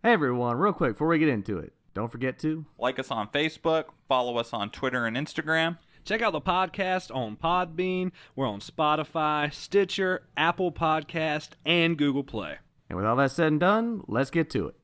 Hey everyone, real quick before we get into it, don't forget to like us on Facebook, follow us on Twitter and Instagram. Check out the podcast on Podbean. We're on Spotify, Stitcher, Apple Podcast, and Google Play. And with all that said and done, let's get to it.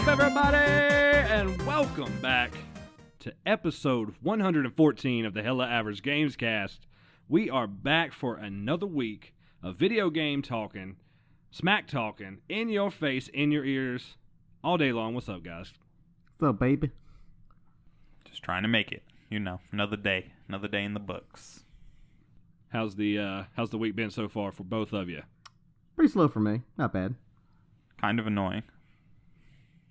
Everybody, and welcome back to episode 114 of the Hella Average Gamescast. We are back for another week of video game talking, smack talking, in your face, in your ears, all day long. What's up, guys? What's up, baby? Just trying to make it. You know, another day in the books. How's the week been so far for both of you? Pretty slow for me. Not bad. Kind of annoying.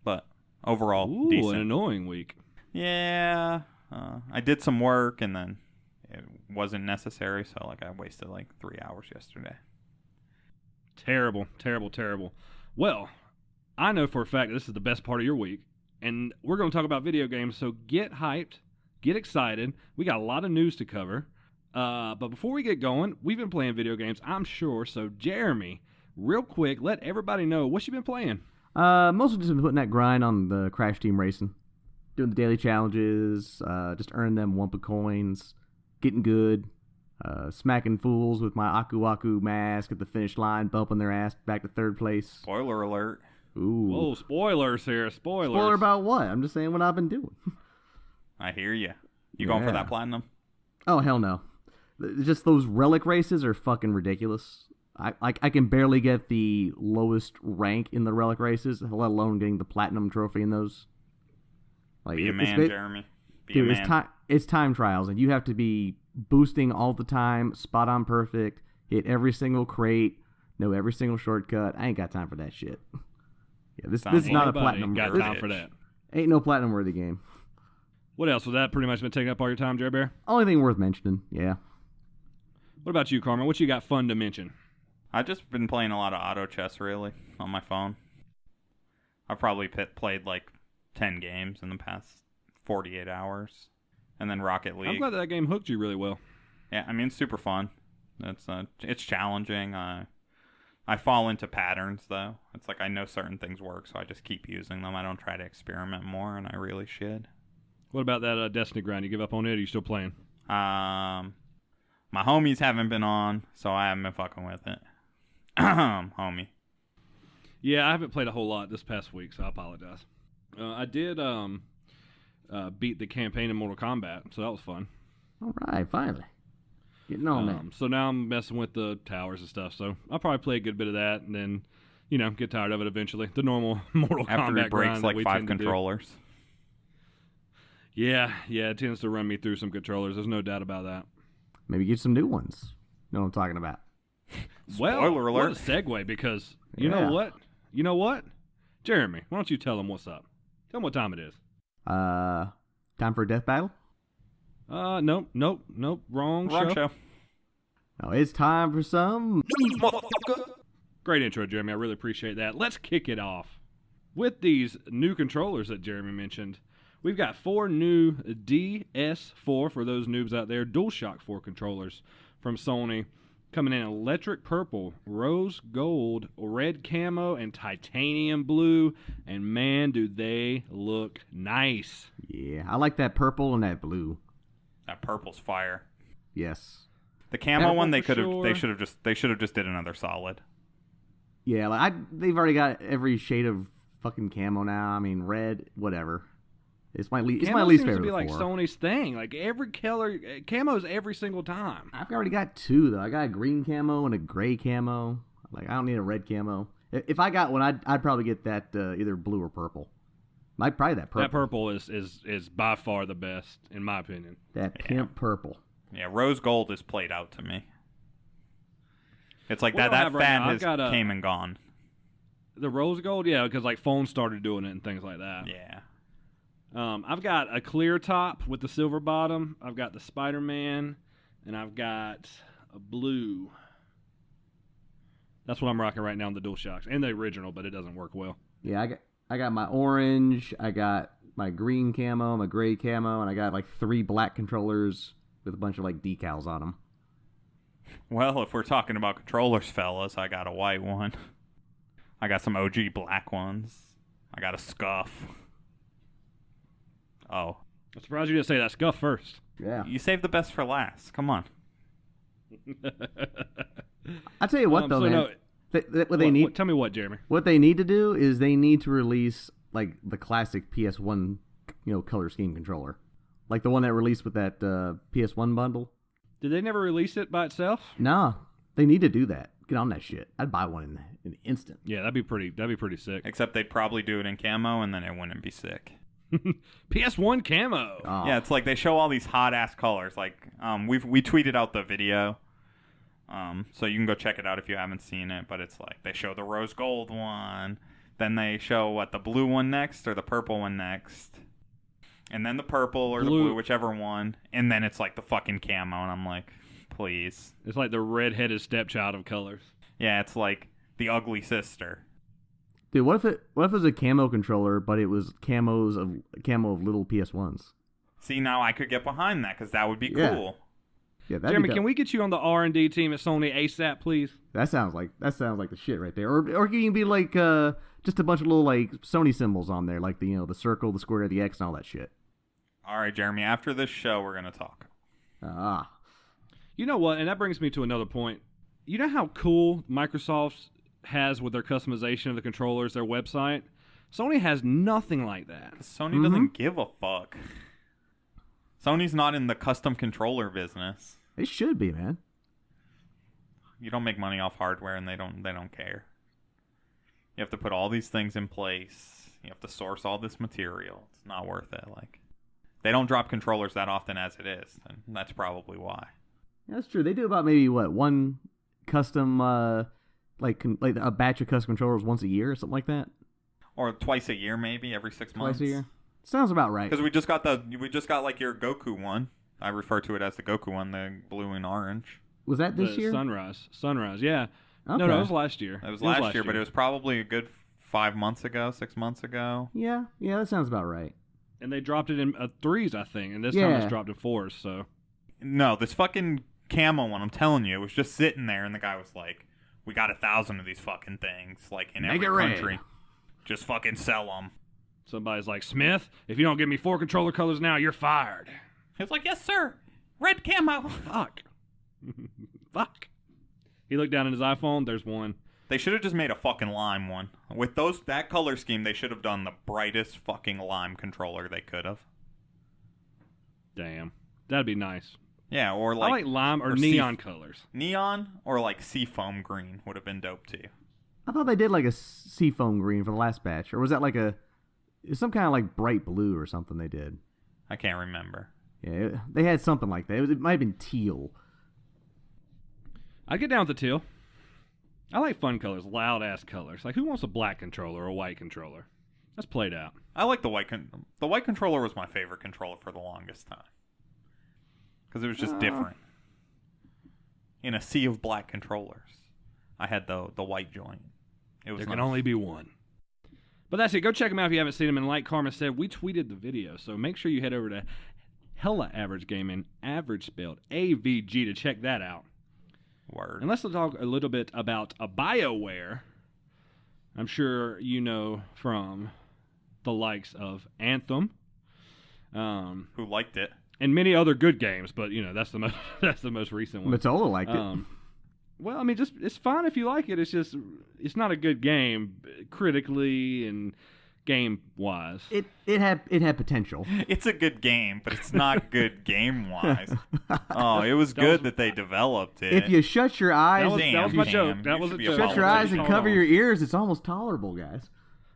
But overall, Ooh, decent. An annoying week. Yeah, I did some work and then it wasn't necessary, so I wasted 3 hours yesterday. Terrible. Well, I know for a fact this is the best part of your week, and we're going to talk about video games, so get hyped, get excited. We got a lot of news to cover, but before we get going, we've been playing video games, I'm sure, so Jeremy, real quick, let everybody know what you've been playing. Mostly just been putting that grind on the Crash Team Racing. Doing the daily challenges, just earning them Wumpa coins, getting good, smacking fools with my Aku Aku mask at the finish line, bumping their ass back to third place. Spoiler alert. Ooh. Whoa, spoilers here, spoilers. Spoiler about what? I'm just saying what I've been doing. I hear you. You going for that platinum? Oh, hell no. Just those relic races are fucking ridiculous. I can barely get the lowest rank in the relic races, let alone getting the platinum trophy in those. Be a man, Jeremy. Be dude, a man. It's time trials, and you have to be boosting all the time, spot on perfect, hit every single crate, know every single shortcut. I ain't got time for that shit. Yeah, this is not a platinum. Got time for that. Ain't no platinum worthy game. What else? Was that pretty much been taking up all your time, Jerry Bear? Only thing worth mentioning, yeah. What about you, Carmen? What you got fun to mention? I've just been playing a lot of auto chess, really, on my phone. I've probably played 10 games in the past 48 hours. And then Rocket League. I'm glad that game hooked you really well. Yeah, I mean, it's super fun. It's challenging. I fall into patterns, though. It's I know certain things work, so I just keep using them. I don't try to experiment more, and I really should. What about that Destiny grind? You give up on it, or are you still playing? My homies haven't been on, so I haven't been fucking with it. Homie. Yeah, I haven't played a whole lot this past week, so I apologize. I did beat the campaign in Mortal Kombat, so that was fun. All right, finally. Getting on there. So now I'm messing with the towers and stuff, so I'll probably play a good bit of that, and then, get tired of it eventually. The normal Mortal After Kombat he breaks grind 5 controllers. Yeah, it tends to run me through some controllers. There's no doubt about that. Maybe get some new ones. You know what I'm talking about. Spoiler alert. What a segue, because you know what? Jeremy, why don't you tell them what's up? Tell them what time it is. Time for a death battle? Nope. Wrong show. No, it's time for some... Great intro, Jeremy. I really appreciate that. Let's kick it off with these new controllers that Jeremy mentioned. We've got 4 new DS4, for those noobs out there, Dualshock 4 controllers from Sony, coming in electric purple, rose gold, red camo, and titanium blue. And man, do they look nice. Yeah, I like that purple and that blue. That purple's fire. Yes. The camo one, they should have just did another solid. Yeah, they've already got every shade of fucking camo now. I mean, red, whatever. It's my least favorite. Camo seems to be like Sony's thing. Like every color, camos every single time. I've already got 2 though. I got a green camo and a gray camo. I don't need a red camo. If I got one, I'd probably get that either blue or purple. Probably that purple. That purple is by far the best in my opinion. That pimp purple. Yeah, rose gold is played out to me. It's like that fan has came and gone. The rose gold, yeah, because phones started doing it and things like that. Yeah. I've got a clear top with the silver bottom. I've got the Spider-Man, and I've got a blue. That's what I'm rocking right now on the DualShocks and the original, but it doesn't work well. Yeah, I got my orange, I got my green camo, my gray camo, and I got like 3 black controllers with a bunch of like decals on them. Well, if we're talking about controllers, fellas, I got a white one. I got some OG black ones. I got a Scuff. Oh. I'm surprised you didn't say that Scuff first. Yeah. You saved the best for last. Come on. I tell you what, though, so man. No, They need. Tell me what, Jeremy. What they need to do is they need to release like the classic PS1, color scheme controller, like the one that released with that PS1 bundle. Did they never release it by itself? Nah, they need to do that. Get on that shit. I'd buy one in an instant. Yeah, that'd be pretty sick. Except they'd probably do it in camo, and then it wouldn't be sick. PS1 camo. Oh. Yeah, it's like they show all these hot ass colors. Like we tweeted out the video, so you can go check it out if you haven't seen it. But it's like they show the rose gold one, then they show the blue one next or the purple one next, and then the purple or the blue, whichever one, and then it's like the fucking camo, and I'm like, please. It's like the redheaded stepchild of colors. Yeah, it's like the ugly sister. Dude, what if it was a camo controller, but it was camo of little PS1s? See, now I could get behind that because that would be Yeah. cool. Yeah, that'd Jeremy, be dope. can we get you on the R&D team at Sony ASAP, please? That sounds like the shit right there. Or you can be like just a bunch of little like Sony symbols on there, like the the circle, the square, the X, and all that shit. All right, Jeremy. After this show, we're gonna talk. Ah. You know what? And that brings me to another point. You know how cool Microsoft has with their customization of the controllers, their website? Sony has nothing like that. Sony doesn't give a fuck. Sony's not in the custom controller business. They should be, man. You don't make money off hardware, and they don't care. You have to put all these things in place. You have to source all this material. It's not worth it. Like, they don't drop controllers that often as it is, and that's probably why. That's true. They do about maybe one custom like a batch of custom controllers once a year or something like that. Or twice a year, maybe every 6 months. Twice a year. Sounds about right. Because we just got like your Goku one. I refer to it as the Goku one, the blue and orange. Was that this The year? Sunrise, yeah. Okay. No, it was last year. It was last year, but it was probably a good 5 months ago, 6 months ago. Yeah, that sounds about right. And they dropped it in 3s, I think, and this Yeah. time it's dropped in 4s, so... No, this fucking camo one, I'm telling you, it was just sitting there, and the guy was like, we got 1,000 of these fucking things, like, in Make every it red. country. Just fucking sell them. Somebody's like, Smith, if you don't give me 4 controller colors now, you're fired. He was like, yes, sir. Red camo. Fuck. Fuck. He looked down at his iPhone, there's one. They should have just made a fucking lime one. With that color scheme, they should have done the brightest fucking lime controller they could have. Damn. That'd be nice. Yeah, or I like... like lime or neon colors. Neon or like seafoam green would have been dope too. I thought they did like a seafoam green for the last batch, or was that like some kind of like bright blue or something they did? I can't remember. Yeah, they had something like that. It might have been teal. I'd get down with the teal. I like fun colors, loud-ass colors. Like, who wants a black controller or a white controller? That's played out. I like the white the white controller was my favorite controller for the longest time. Because it was just different. In a sea of black controllers, I had the white joint. It was There nice. can only be one. But that's it. Go check them out if you haven't seen them. And like Karma said, we tweeted the video. So make sure you head over to Hella Average Gaming, average spelled AVG, to check that out. Word. And let's talk a little bit about a BioWare. I'm sure you know from the likes of Anthem. Who liked it? And many other good games, but that's the most recent one. Matola liked it. Well, I mean, it's fine if you like it. It's not a good game critically and game wise. It had potential. It's a good game, but it's not good game wise. Oh, it was good that they developed it. If you shut your eyes, that was my joke. That was a joke. shut your eyes and cover your ears, it's almost tolerable, guys.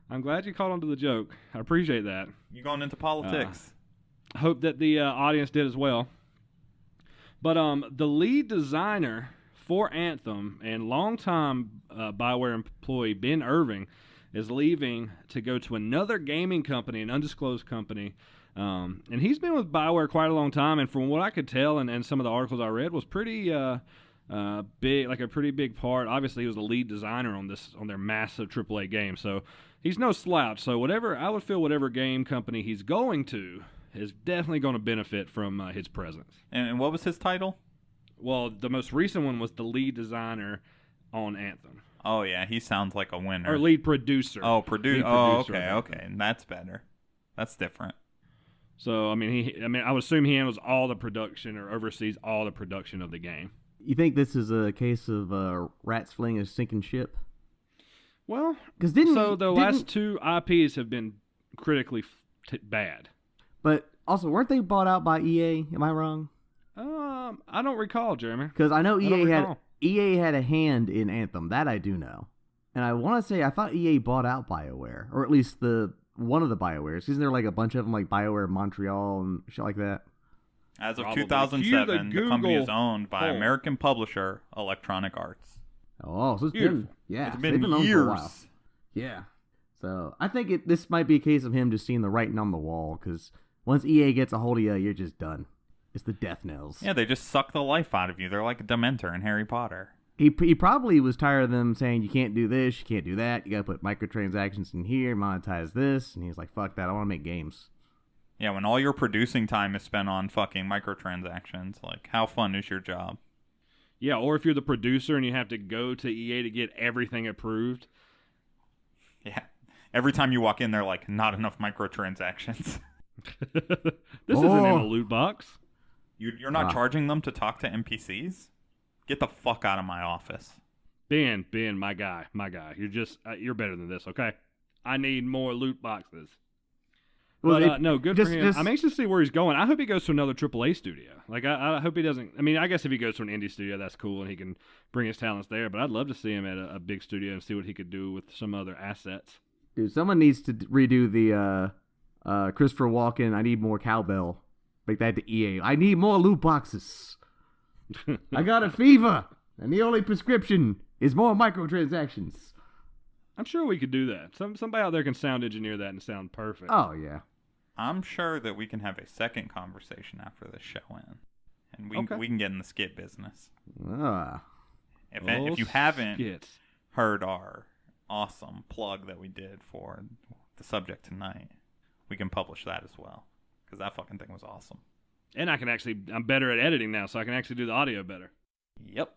I'm glad you caught on to the joke. I appreciate that. You going into politics? I hope that the audience did as well. But the lead designer for Anthem and longtime BioWare employee Ben Irving is leaving to go to another gaming company, an undisclosed company. And he's been with BioWare quite a long time, and from what I could tell and some of the articles I read, was pretty a pretty big part. Obviously, he was the lead designer on their massive AAA game, so he's no slouch. So whatever game company he's going to is definitely going to benefit from his presence. And what was his title? Well, the most recent one was the lead designer on Anthem. Oh yeah, he sounds like a winner. Or lead producer. Oh, producer. Oh, okay. That's better. That's different. So I would assume he handles all the production or oversees all the production of the game. You think this is a case of rats fleeing a sinking ship? Well, because the last two IPs have been critically bad. But also, weren't they bought out by EA? Am I wrong? I don't recall, Jeremy. Because I know EA had a hand in Anthem. That I do know. And I want to say I thought EA bought out BioWare, or at least one of the BioWares. Isn't there like a bunch of them, like BioWare Montreal and shit like that? As of 2007, the company is owned by American publisher Electronic Arts. Oh, so it's it's been years. years. For a while. Yeah. So I think this might be a case of him just seeing the writing on the wall, because once EA gets a hold of you, you're just done. It's the death knells. Yeah, they just suck the life out of you. They're like a Dementor in Harry Potter. He probably was tired of them saying, you can't do this, you can't do that, you gotta put microtransactions in here, monetize this, and he's like, fuck that, I want to make games. Yeah, when all your producing time is spent on fucking microtransactions, like, how fun is your job? Yeah, or if you're the producer and you have to go to EA to get everything approved. Yeah. Every time you walk in, they're like, not enough microtransactions. This isn't in a loot box. You're not charging them to talk to NPCs? Get the fuck out of my office. Ben, my guy. You're better than this, okay? I need more loot boxes. Well, no, good for him. I'm anxious to see where he's going. I hope he goes to another AAA studio. Like, I hope he doesn't. I mean, I guess if he goes to an indie studio, that's cool, and he can bring his talents there. But I'd love to see him at a big studio and see what he could do with some other assets. Dude, someone needs to redo the Christopher Walken, I need more cowbell. Make that to EA. I need more loot boxes. I got a fever, and the only prescription is more microtransactions. I'm sure we could do that. Somebody out there can sound engineer that and sound perfect. Oh, yeah. I'm sure that we can have a second conversation after this show ends. And we can get in the skit business. If you haven't heard our awesome plug that we did for the subject tonight, we can publish that as well. Because that fucking thing was awesome. And I'm better at editing now, so I can actually do the audio better. Yep.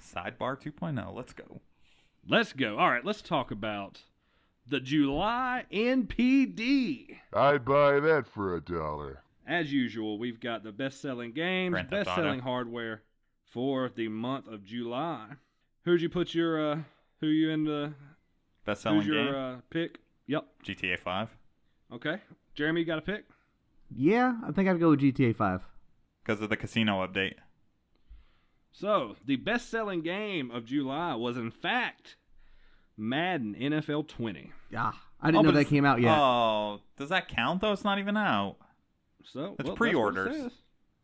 Sidebar 2.0. Let's go. Let's go. All right, let's talk about the July NPD. I'd buy that for $1. As usual, we've got the best-selling games, best-selling hardware for the month of July. Who'd you put your, who you in the... Best-selling game? Who's your pick? Yep. GTA 5. Okay. Jeremy, you got a pick? Yeah, I think I'd go with GTA 5. Because of the casino update. So, the best-selling game of July was, in fact, Madden NFL 20. Yeah, I didn't know that came out yet. Oh, does that count, though? It's not even out. So it's pre-orders.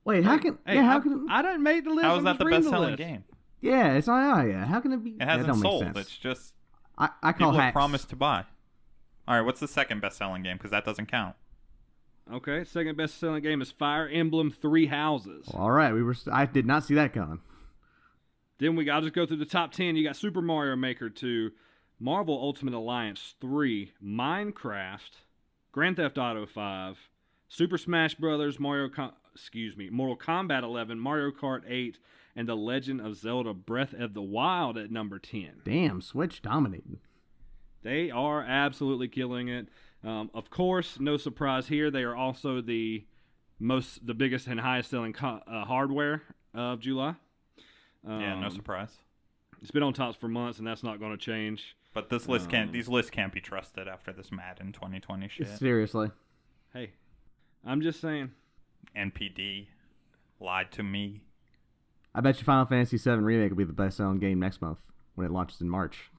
Wait, how can... I didn't make the list. How is that the best-selling game? Yeah, it's not out yet. How can it be... It hasn't sold. It's just... I call people hacks. have promised to buy. All right, what's the second best-selling game? Because that doesn't count. Okay, second best-selling game is Fire Emblem Three Houses. Well, all right, I did not see that coming. Then I'll just go through the top 10. You got Super Mario Maker 2, Marvel Ultimate Alliance 3, Minecraft, Grand Theft Auto 5, Super Smash Bros., Mortal Kombat 11, Mario Kart 8, and The Legend of Zelda Breath of the Wild at number 10. Damn, Switch dominating. They are absolutely killing it. Of course, no surprise here, they are also the biggest and highest selling hardware of July. Yeah, no surprise. It's been on tops for months, and that's not going to change. But these lists can't be trusted after this Madden 2020 shit. Seriously. Hey, I'm just saying. NPD lied to me. I bet you Final Fantasy VII Remake will be the best-selling game next month when it launches in March.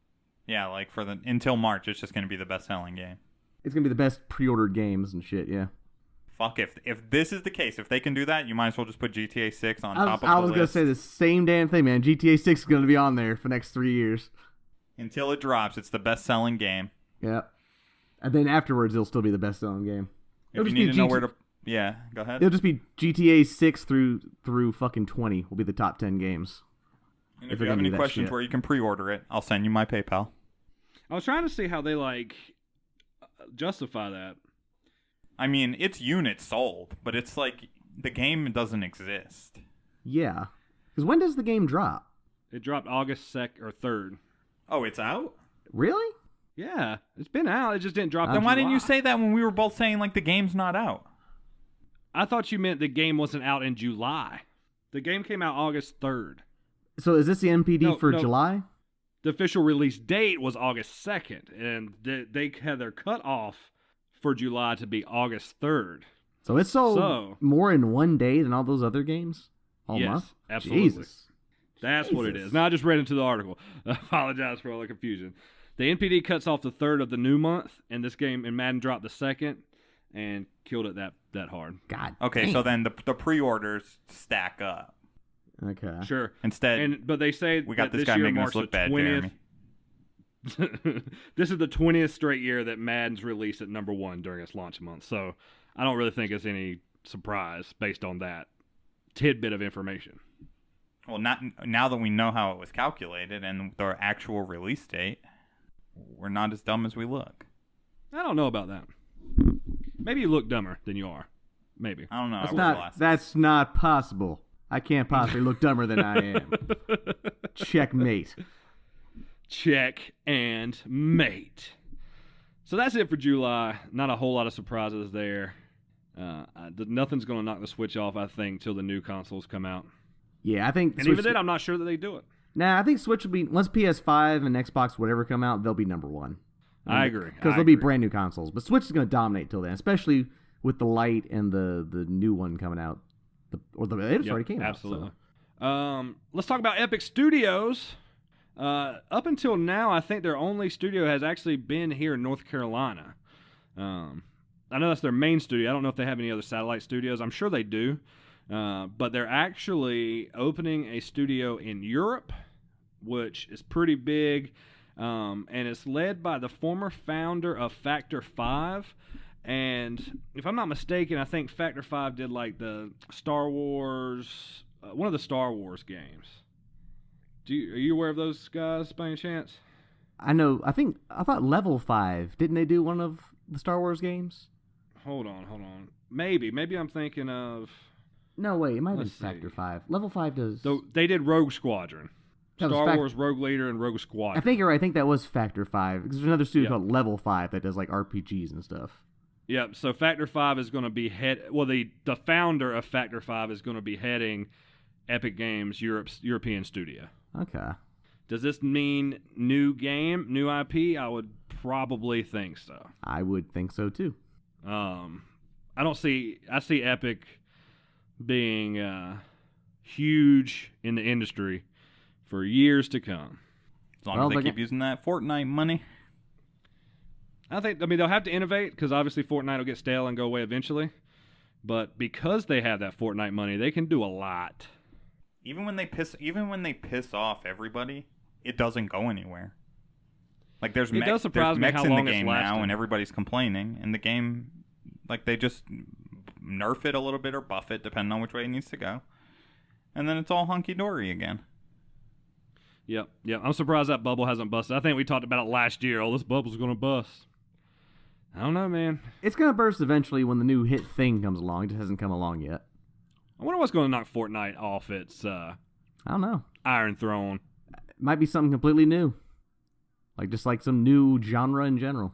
Yeah, like until March, it's just going to be the best-selling game. It's going to be the best pre-ordered games and shit, yeah. Fuck, if this is the case, if they can do that, you might as well just put GTA 6 on top of the list. I was going to say the same damn thing, man. GTA 6 is going to be on there for the next 3 years. Until it drops, it's the best-selling game. Yeah. And then afterwards, it'll still be the best-selling game. If you need to know where to... Yeah, go ahead. It'll just be GTA 6 through fucking 20 will be the top 10 games. And if you have any questions where you can pre-order it, I'll send you my PayPal. I was trying to see how they justify that. I mean, it's units sold, but it's like the game doesn't exist. Yeah. Because when does the game drop? It dropped August 2nd or 3rd. Oh, it's out? Really? Yeah, it's been out. It just didn't drop. Then why didn't you say that when we were both saying like the game's not out? I thought you meant the game wasn't out in July. The game came out August 3rd. So is this the NPD for July? The official release date was August 2nd, and they had their cutoff for July to be August 3rd. So it sold more in one day than all those other games? All yes, month? absolutely. Jesus. That's what it is. Now, I just read into the article. I apologize for all the confusion. The NPD cuts off the 3rd of the new month, and this game in Madden dropped the 2nd and killed it that hard. God. Okay, dang. so then the pre-orders stack up. Okay. Sure. Instead, but they say we got that this guy year making us marks look the bad, 20th. Jeremy. This is the 20th straight year that Madden's released at number 1 during its launch month. So I don't really think it's any surprise based on that tidbit of information. Well, now that we know how it was calculated and the actual release date, we're not as dumb as we look. I don't know about that. Maybe you look dumber than you are. Maybe. I don't know. That's not possible. I can't possibly look dumber than I am. Checkmate. Check and mate. So that's it for July. Not a whole lot of surprises there. Nothing's going to knock the Switch off, I think, till the new consoles come out. Yeah, I think. And even then, I'm not sure that they do it. Nah, I think Switch will be, once PS5 and Xbox whatever come out, they'll be number 1. I agree. Because they'll be brand new consoles. But Switch is going to dominate till then, especially with the Lite and the new one coming out. It already came out. Absolutely. So. Let's talk about Epic Studios. Up until now, I think their only studio has actually been here in North Carolina. I know that's their main studio. I don't know if they have any other satellite studios. I'm sure they do. But they're actually opening a studio in Europe, which is pretty big. And it's led by the former founder of Factor 5. And if I'm not mistaken, I think Factor 5 did like the Star Wars, one of the Star Wars games. Are you aware of those guys by any chance? I know. I thought Level 5. Didn't they do one of the Star Wars games? Hold on. Maybe I'm thinking of... No, wait. It might have been Factor 5. Level 5 does... They did Rogue Squadron. Star Wars Rogue Leader and Rogue Squadron. I think you're right. I think that was Factor 5. Because there's another studio called Level 5 that does like RPGs and stuff. Yep. So Factor 5 is going to be the founder of Factor 5 is going to be heading Epic Games European studio. Okay. Does this mean new game, new IP? I would probably think so. I would think so too. I see Epic being huge in the industry for years to come. As long as they keep using that Fortnite money. I mean, they'll have to innovate because obviously Fortnite will get stale and go away eventually. But because they have that Fortnite money, they can do a lot. Even when they piss off everybody, it doesn't go anywhere. Like there's mechs in the game now, and everybody's complaining. And the game, like they just nerf it a little bit or buff it, depending on which way it needs to go. And then it's all hunky dory again. Yep. I'm surprised that bubble hasn't busted. I think we talked about it last year. Oh, this bubble's gonna bust. I don't know, man. It's gonna burst eventually when the new hit thing comes along. It just hasn't come along yet. I wonder what's going to knock Fortnite off its I don't know. Iron Throne. It might be something completely new. Just like some new genre in general.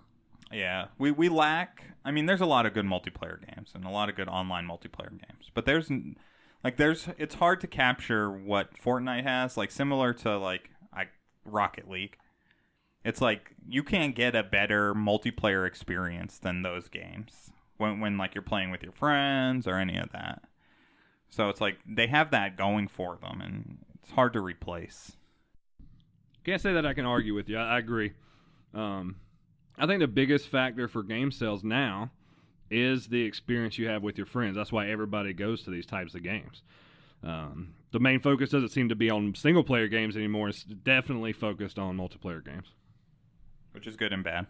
Yeah. We lack... I mean, there's a lot of good multiplayer games and a lot of good online multiplayer games. But it's hard to capture what Fortnite has. Like, similar to, Rocket League. It's like, you can't get a better multiplayer experience than those games. When you're playing with your friends or any of that. So it's like they have that going for them, and it's hard to replace. Can't say that I can argue with you. I agree. I think the biggest factor for game sales now is the experience you have with your friends. That's why everybody goes to these types of games. The main focus doesn't seem to be on single-player games anymore. It's definitely focused on multiplayer games. Which is good and bad.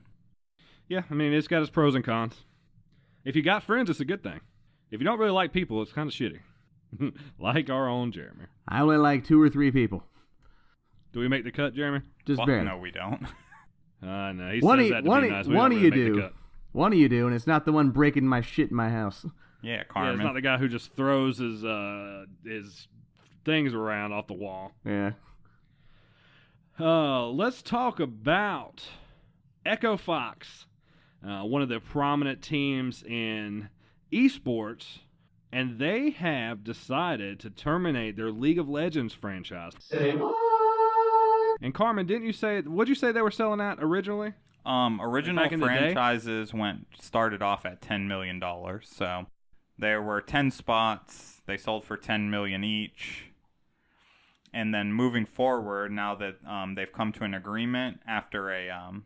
Yeah, I mean, it's got its pros and cons. If you got friends, it's a good thing. If you don't really like people, it's kind of shitty. Like our own Jeremy. I only like 2 or 3 people. Do we make the cut, Jeremy? Just Fuck barely. no, we don't. No. He One says of- that to one be of- nice. We one don't of really you make the do. cut. One of you do, and it's not the one breaking my shit in my house. Yeah, Yeah, Carmen. it's not the guy who just throws his things around off the wall. Yeah. Let's talk about Echo Fox, one of the prominent teams in esports, and they have decided to terminate their League of Legends franchise. And Carmen, what'd you say they were selling at originally? Original Back in the day? franchises started off at $10 million. So there were 10 spots. They sold for $10 million each. And then moving forward, now that they've come to an agreement after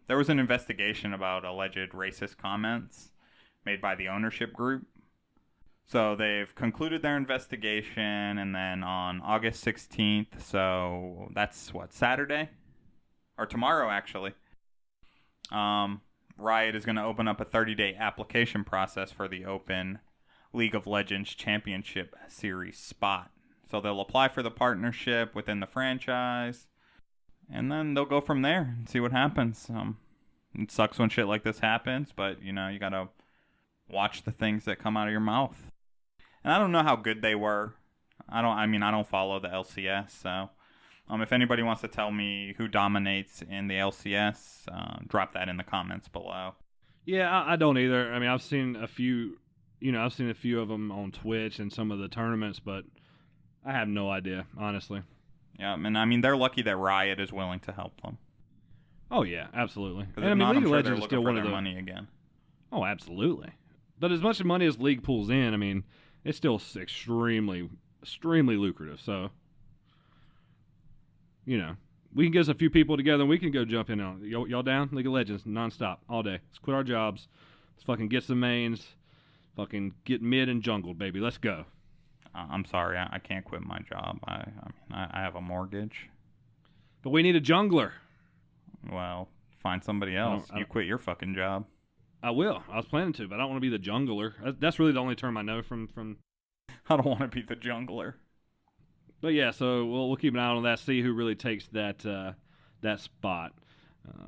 there was an investigation about alleged racist comments made by the ownership group. So they've concluded their investigation, and then on August 16th, so that's Saturday? Or tomorrow, actually. Riot is going to open up a 30-day application process for the open League of Legends Championship Series spot. So they'll apply for the partnership within the franchise, and then they'll go from there and see what happens. It sucks when shit like this happens, but, you got to watch the things that come out of your mouth. And I don't know how good they were. I don't follow the LCS, so if anybody wants to tell me who dominates in the LCS, drop that in the comments below. Yeah, I don't either. I mean, I've seen a few of them on Twitch and some of the tournaments, but I have no idea, honestly. Yeah, and they're lucky that Riot is willing to help them. Oh yeah, absolutely. Because And if not, League I'm of sure Legends they're is looking still for one their of the money again. Oh, absolutely. But as much money as League pulls in, it's still extremely lucrative. So, we can get us a few people together and we can go jump in on it. Y'all down? League of Legends, nonstop, all day. Let's quit our jobs. Let's fucking get some mains. Fucking get mid and jungled, baby. Let's go. I'm sorry, I can't quit my job. I have a mortgage. But we need a jungler. Well, find somebody else. You quit your fucking job. I will. I was planning to, but I don't want to be the jungler. That's really the only term I know from. I don't want to be the jungler. But yeah, so we'll keep an eye on that. See who really takes that spot.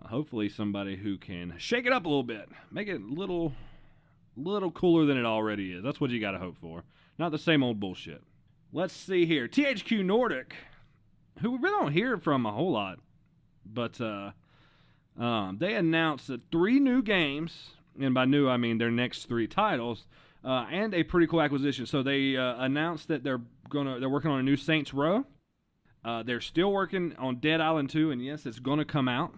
Hopefully, somebody who can shake it up a little bit, make it a little cooler than it already is. That's what you got to hope for. Not the same old bullshit. Let's see here. THQ Nordic, who we really don't hear from a whole lot, but they announced 3 new games, and by new I mean their next 3 titles, and a pretty cool acquisition. So they announced that they're working on a new Saints Row. They're still working on Dead Island 2, and yes, it's going to come out.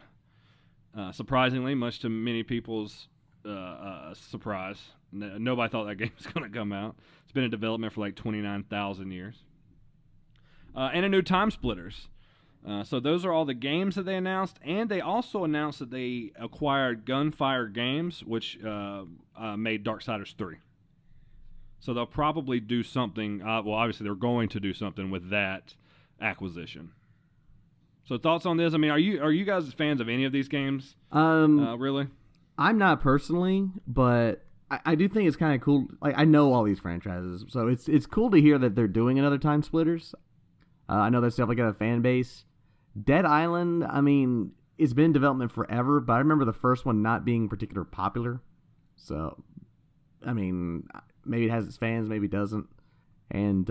Surprisingly, much to many people's surprise. Nobody thought that game was going to come out. It's been in development for like 29,000 years. And a new Time Splitters. So those are all the games that they announced, and they also announced that they acquired Gunfire Games, which made Darksiders 3. So they'll probably do something. Obviously they're going to do something with that acquisition. So thoughts on this? I mean, are you guys fans of any of these games? Really? I'm not personally, but I do think it's kind of cool. Like, I know all these franchises, so it's cool to hear that they're doing another Time Splitters. I know that's definitely got a fan base. Dead Island, it's been in development forever, but I remember the first one not being particularly popular. So, maybe it has its fans, maybe it doesn't. And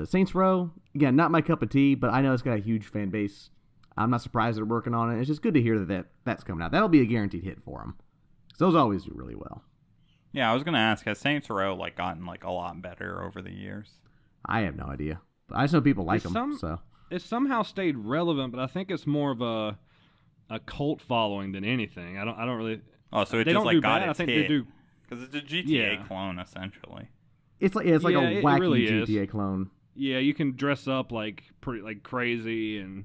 Saints Row, again, not my cup of tea, but I know it's got a huge fan base. I'm not surprised they're working on it. It's just good to hear that's coming out. That'll be a guaranteed hit for them. Those always do really well. Yeah, I was gonna ask, has Saints Row gotten a lot better over the years? I have no idea, but I just know people like them. So it's somehow stayed relevant, but I think it's more of a cult following than anything. I don't really. Oh, so it they just don't do got bad. its I think hit. they do. Because it's a GTA clone essentially. it's like a wacky really GTA is. clone. Yeah, you can dress up pretty crazy, and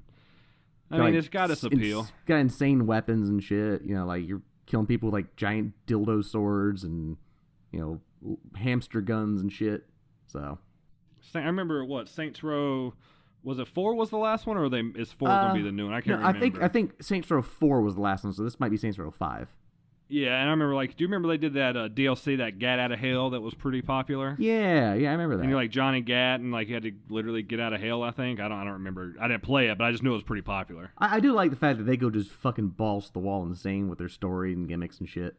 it's got its appeal. It's got insane weapons and shit. You're killing people with giant dildo swords and hamster guns and shit. So I remember Saints Row. Was it 4 was the last one, or is 4 going to be the new one? I can't remember. I think Saints Row 4 was the last one, so this might be Saints Row 5. Yeah, and I remember, like, do you remember they did that DLC, that Gat Out of Hell, that was pretty popular? Yeah, I remember that. And you're like Johnny Gat, and like you had to literally get out of hell. I think I don't remember. I didn't play it, but I just knew it was pretty popular. I do like the fact that they go just fucking balls to the wall insane with their story and gimmicks and shit.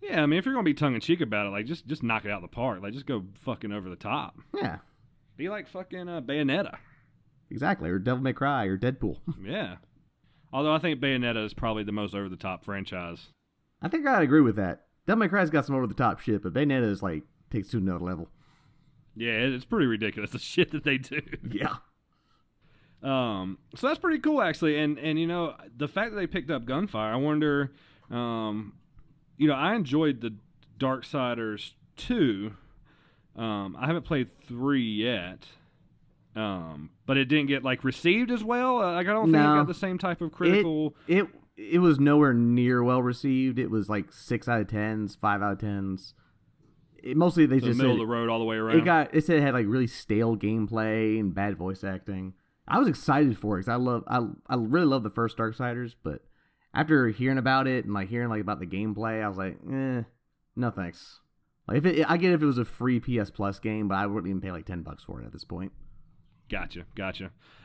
Yeah, I mean, if you're gonna be tongue in cheek about it, like just knock it out of the park. Like just go fucking over the top. Yeah, be like fucking Bayonetta. Exactly, or Devil May Cry, or Deadpool. Yeah. Although I think Bayonetta is probably the most over the top franchise. I think I'd agree with that. Devil May Cry's got some over the top shit, but Bayonetta is like takes to another level. Yeah, it's pretty ridiculous the shit that they do. Yeah. So that's pretty cool actually, and you know the fact that they picked up Gunfire, I wonder, you know, I enjoyed the Darksiders 2. I haven't played 3 yet. But it didn't get like received as well. Like I don't think it got the same type of critical. It was nowhere near well received. It was like 6 out of 10s, 5 out of 10s. Mostly they just middle said of the road all the way around. It said it had like really stale gameplay and bad voice acting. I was excited for it because I really love the first Darksiders, but after hearing about it and like hearing like about the gameplay, I was like, no thanks. Like I get if it was a free PS Plus game, but I wouldn't even pay like $10 for it at this point. Gotcha.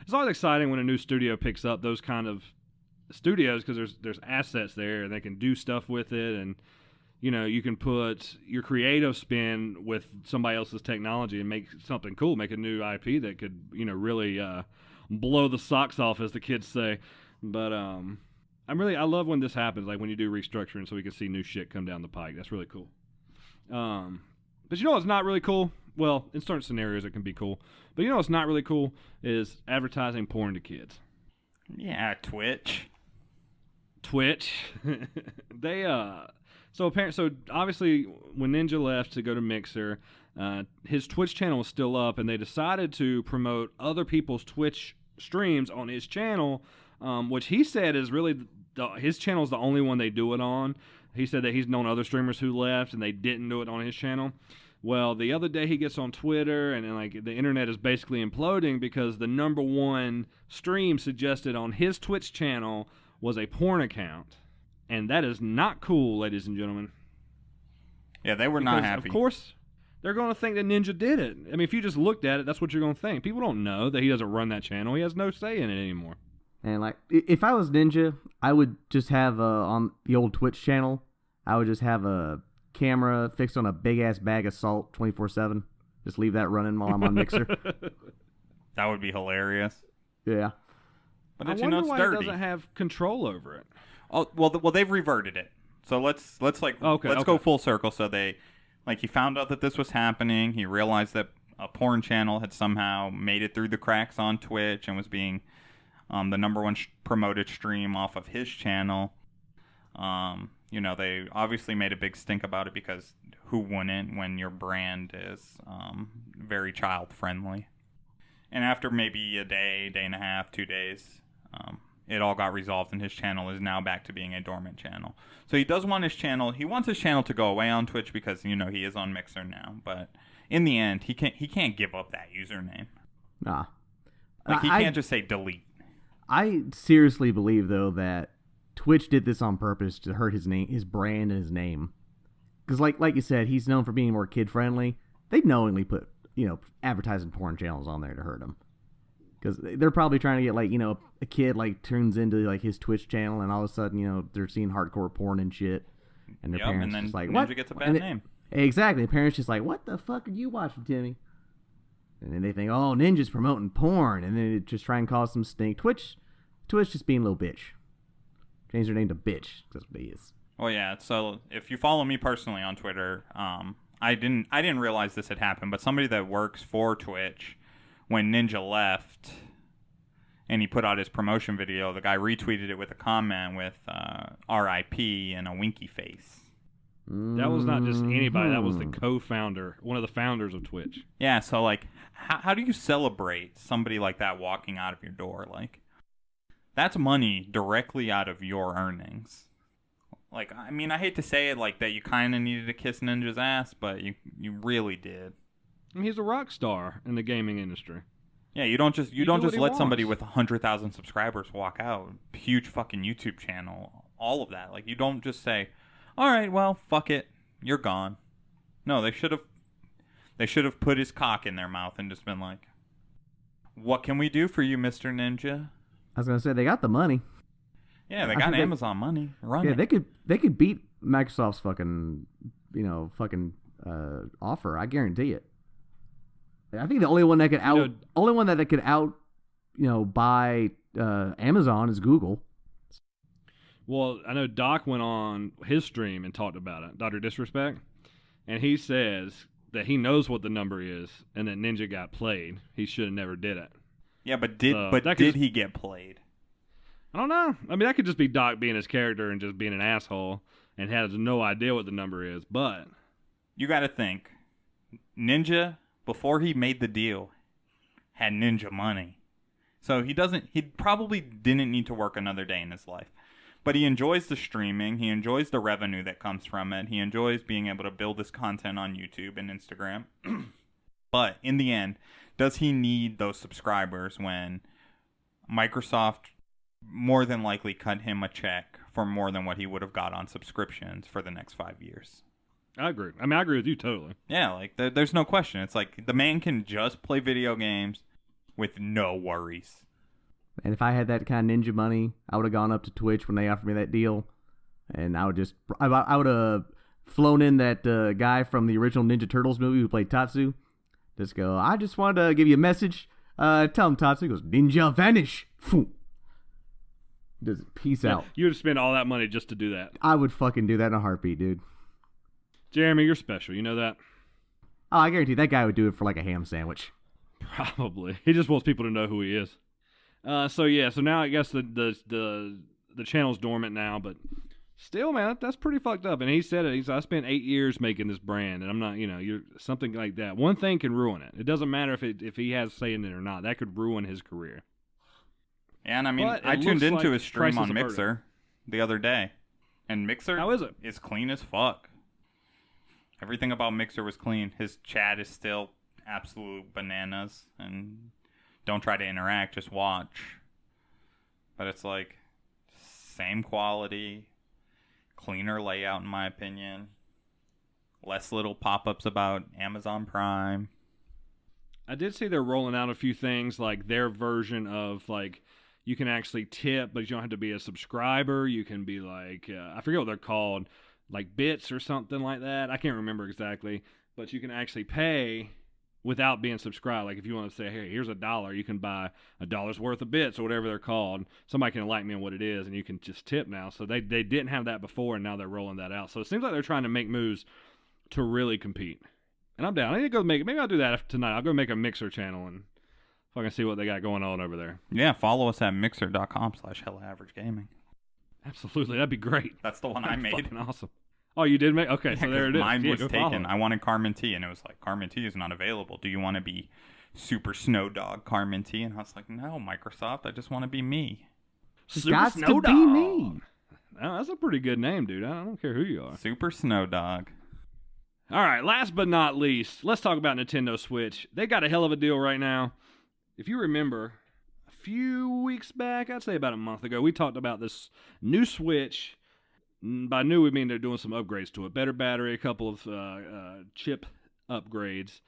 It's always exciting when a new studio picks up those kind of studios because there's assets there and they can do stuff with it, and you know you can put your creative spin with somebody else's technology and make something cool, make a new IP that could really blow the socks off, as the kids say. But I love when this happens, like when you do restructuring, so we can see new shit come down the pike. That's really cool. But you know what's not really cool? Well, in certain scenarios it can be cool. But you know what's not really cool is advertising porn to kids. Yeah, Twitch. They so obviously when Ninja left to go to Mixer, his Twitch channel was still up, and they decided to promote other people's Twitch streams on his channel, which he said is really his channel is the only one they do it on. He said that he's known other streamers who left and they didn't do it on his channel. Well, the other day he gets on Twitter and like the internet is basically imploding because the number one stream suggested on his Twitch channel was a porn account. And that is not cool, ladies and gentlemen. Yeah, they were not happy. Of course, they're going to think that Ninja did it. I mean, if you just looked at it, that's what you're going to think. People don't know that he doesn't run that channel. He has no say in it anymore. And like, if I was Ninja, I would just have on the old Twitch channel, I would just have a camera fixed on a big ass bag of salt 24/7. Just leave that running while I'm on Mixer. That would be hilarious. Yeah. But I wonder why he doesn't have control over it. Oh well, they've reverted it. So let's go full circle. So he found out that this was happening. He realized that a porn channel had somehow made it through the cracks on Twitch and was being the number one promoted stream off of his channel. They obviously made a big stink about it because who wouldn't when your brand is very child friendly? And after maybe a day and a half, 2 days, it all got resolved, and his channel is now back to being a dormant channel. So he does want his channel. He wants his channel to go away on Twitch because he is on Mixer now. But in the end, he can't give up that username. Nah, like he can't just say delete. I seriously believe though that Twitch did this on purpose to hurt his name, his brand, and his name. Because like you said, he's known for being more kid friendly. They knowingly put advertising porn channels on there to hurt him. Because they're probably trying to get a kid tunes into his Twitch channel, and all of a sudden they're seeing hardcore porn and shit, and their parents and then just like, Ninja what? Gets a bad name. Exactly, the parents just like, what the fuck are you watching, Timmy? And then they think, oh, Ninja's promoting porn, and then it just try and cause some stink. Twitch just being a little bitch. Change their name to bitch. That's what he is. Oh yeah. So if you follow me personally on Twitter, I didn't realize this had happened, but somebody that works for Twitch, when Ninja left and he put out his promotion video, the guy retweeted it with a comment with R.I.P. and a winky face. That was not just anybody. That was the co-founder, one of the founders of Twitch. Yeah, so how do you celebrate somebody like that walking out of your door? That's money directly out of your earnings. I mean, I hate to say it that you kind of needed to kiss Ninja's ass, but you really did. And he's a rock star in the gaming industry. Yeah, you don't just let somebody wants. with 100,000 subscribers walk out. Huge fucking YouTube channel, all of that. You don't just say, all right, well, fuck it, you're gone. No, they should have put his cock in their mouth and just been like, what can we do for you, Mr. Ninja? I was gonna say they got the money. Yeah, they got Amazon money. Run Yeah, it. they could beat Microsoft's fucking offer. I guarantee it. I think the only one that could buy Amazon is Google. Well, I know Doc went on his stream and talked about it, Dr. Disrespect, and he says that he knows what the number is and that Ninja got played. He should have never did it. Yeah, but did he get played? I don't know. I mean, that could just be Doc being his character and just being an asshole and has no idea what the number is, but... You got to think. Ninja, before he made the deal, had Ninja money. So he probably didn't need to work another day in his life. But he enjoys the streaming. He enjoys the revenue that comes from it. He enjoys being able to build his content on YouTube and Instagram. But in the end, does he need those subscribers when Microsoft more than likely cut him a check for more than what he would have got on subscriptions for the next 5 years? I agree. I mean, I agree with you totally. Yeah, like there's no question. It's like the man can just play video games with no worries. And if I had that kind of Ninja money, I would have gone up to Twitch when they offered me that deal, and I would have flown in that guy from the original Ninja Turtles movie who played Tatsu. Just go, I just wanted to give you a message. Tell him, Tatsu. He goes, Ninja vanish. Just peace out. You would spend all that money just to do that. I would fucking do that in a heartbeat, dude. Jeremy, you're special. You know that? Oh, I guarantee that guy would do it for like a ham sandwich. Probably. He just wants people to know who he is. So now I guess the channel's dormant now, but still, man, that's pretty fucked up. And he said it. He said, I spent 8 years making this brand, and I'm not, you're something like that. One thing can ruin it. It doesn't matter if he has say in it or not. That could ruin his career. Yeah, and I mean, I tuned into his stream on Mixer the other day, and Mixer How is it? Is clean as fuck. Everything about Mixer was clean. His chat is still absolute bananas, and don't try to interact, just watch. But it's like, same quality, cleaner layout in my opinion, less little pop-ups about Amazon Prime. I did see they're rolling out a few things, like their version of, like, you can actually tip, but you don't have to be a subscriber. You can be like, I forget what they're called, like bits or something like that. I can't remember exactly, but you can actually pay without being subscribed. Like if you want to say, hey, here's $1, you can buy $1's worth of bits or whatever they're called. Somebody can enlighten me on what it is, and you can just tip now. So they didn't have that before, and now they're rolling that out. So it seems like they're trying to make moves to really compete. And I'm down. I need to go maybe I'll do that tonight. I'll go make a Mixer channel and fucking see what they got going on over there. Yeah, follow us at mixer.com/Hella Average Gaming. Absolutely, that'd be great. That's the one I made. Fucking awesome. Oh, you did make? Okay, so there it is. Mine Yeah, was go taken. follow. I wanted Carmen T, and it was like, Carmen T is not available. Do you want to be Super Snow Dog Carmen T? And I was like, no, Microsoft, I just want to be me. Super Got Snow to be Dog. me. Oh, that's a pretty good name, dude. I don't care who you are. Super Snow Dog. All right, last but not least, let's talk about Nintendo Switch. They got a hell of a deal right now. If you remember, a few weeks back, I'd say about a month ago, we talked about this new Switch. By new, we mean they're doing some upgrades to it. Better battery, a couple of chip upgrades.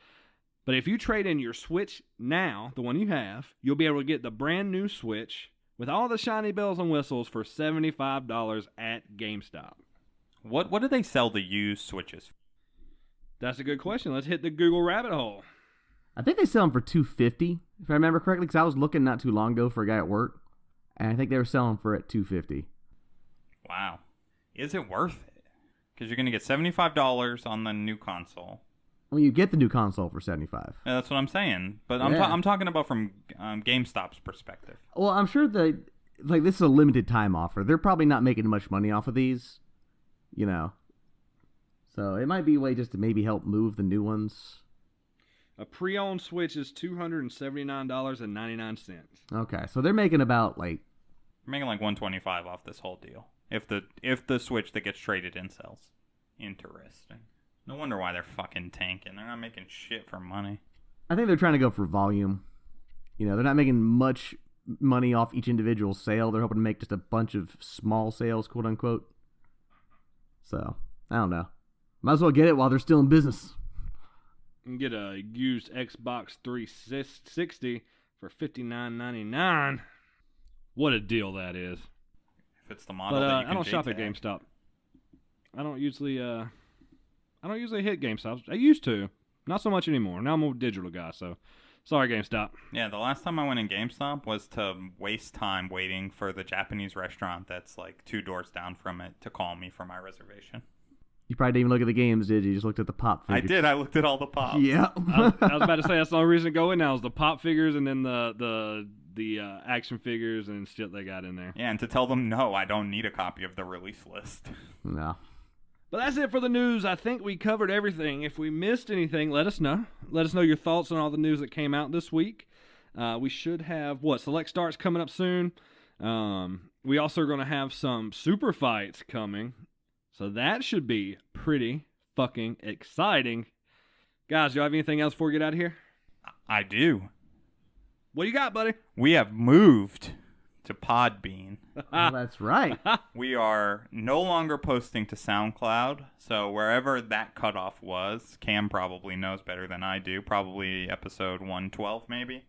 But if you trade in your Switch now, the one you have, you'll be able to get the brand new Switch with all the shiny bells and whistles for $75 at GameStop. What do they sell the used Switches? That's a good question. Let's hit the Google rabbit hole. I think they sell them for $250, if I remember correctly, because I was looking not too long ago for a guy at work, and I think they were selling for at $250. Wow. Is it worth it? Because you're going to get $75 on the new console. Well, you get the new console for $75. Yeah, that's what I'm saying. But Yeah. I'm talking about from GameStop's perspective. Well, I'm sure that this is a limited time offer. They're probably not making much money off of these, So it might be a way just to maybe help move the new ones. A pre-owned Switch is $279.99. Okay, so they're making about We're making like $125 off this whole deal. If the Switch that gets traded in sells. Interesting. No wonder why they're fucking tanking. They're not making shit for money. I think they're trying to go for volume. They're not making much money off each individual sale. They're hoping to make just a bunch of small sales, quote unquote. So I don't know. Might as well get it while they're still in business. You can get a used Xbox 360 for $59.99. What a deal that is. If it's the model But that you can I don't shop at JTAG. GameStop. I don't usually hit GameStop. I used to. Not so much anymore. Now I'm a digital guy, so sorry, GameStop. Yeah, the last time I went in GameStop was to waste time waiting for the Japanese restaurant that's like 2 doors down from it to call me for my reservation. You probably didn't even look at the games, did you? You just looked at the pop I figures. did. I looked at all the pops. Yeah. I was about to say that's the only reason to go in now is the pop figures and then the action figures and shit they got in there. Yeah, and to tell them, no, I don't need a copy of the release list. No. But that's it for the news. I think we covered everything. If we missed anything, let us know. Let us know your thoughts on all the news that came out this week. We should have, Select Starts coming up soon. We also are going to have some super fights coming. So that should be pretty fucking exciting. Guys, do you have anything else before we get out of here? I do. What do you got, buddy? We have moved to Podbean. Well, that's right. We are no longer posting to SoundCloud, so wherever that cutoff was, Cam probably knows better than I do. Probably episode 112, maybe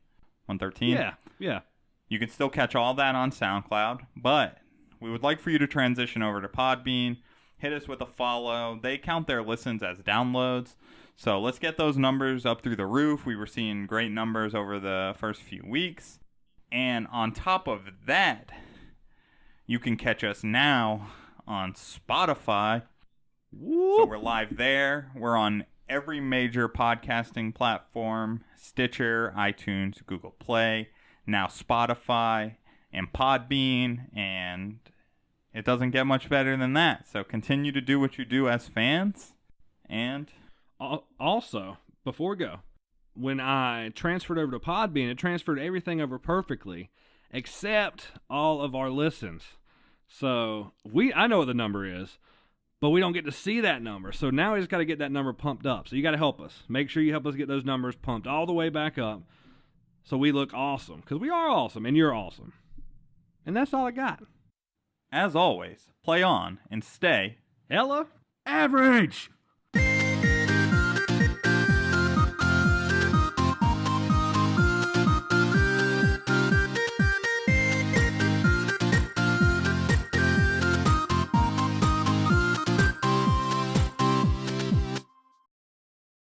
113. Yeah. You can still catch all that on SoundCloud, but we would like for you to transition over to Podbean. Hit us with a follow. They count their listens as downloads, so let's get those numbers up through the roof. We were seeing great numbers over the first few weeks. And on top of that, you can catch us now on Spotify. Whoop. So we're live there. We're on every major podcasting platform: Stitcher, iTunes, Google Play, now Spotify, and Podbean. And it doesn't get much better than that. So continue to do what you do as fans. And also, before we go, when I transferred over to Podbean, it transferred everything over perfectly, except all of our listens. So I know what the number is, but we don't get to see that number. So now we just got to get that number pumped up. So you got to help us. Make sure you help us get those numbers pumped all the way back up so we look awesome. Because we are awesome, and you're awesome. And that's all I got. as always, play on and stay Hella Average!